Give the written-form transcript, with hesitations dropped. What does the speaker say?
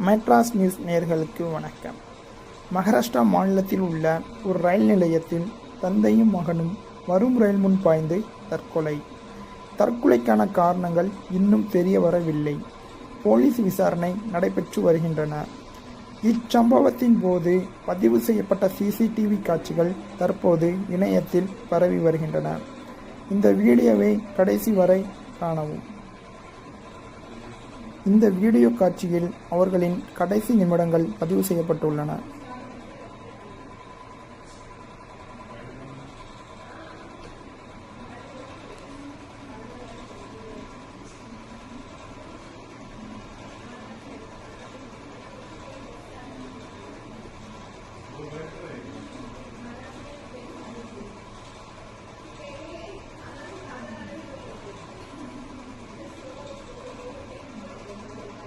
Madras news நேயர்களுக்கு வணக்கம். மகாராஷ்டிரா மாநிலத்தில் உள்ள ஒரு ரயில் நிலையத்தில் தந்தையும் மகனும் வரும் ரயில் முன் பாய்ந்து தற்கொலை. தற்கொலைக்கான காரணங்கள் இன்னும் தெரிய வரவில்லை. போலீஸ் விசாரணை நடைபெற்று வருகின்றன. இச்சம்பவத்தின் போது பதிவு செய்யப்பட்ட சிசிடிவி காட்சிகள் தற்போது இணையத்தில் பரவி வருகின்றன. இந்த வீடியோவை கடைசி வரை காணவும். இந்த வீடியோ காட்சியில் அவர்களின் கடைசி நிமிடங்கள் பதிவு செய்யப்பட்டுள்ளன.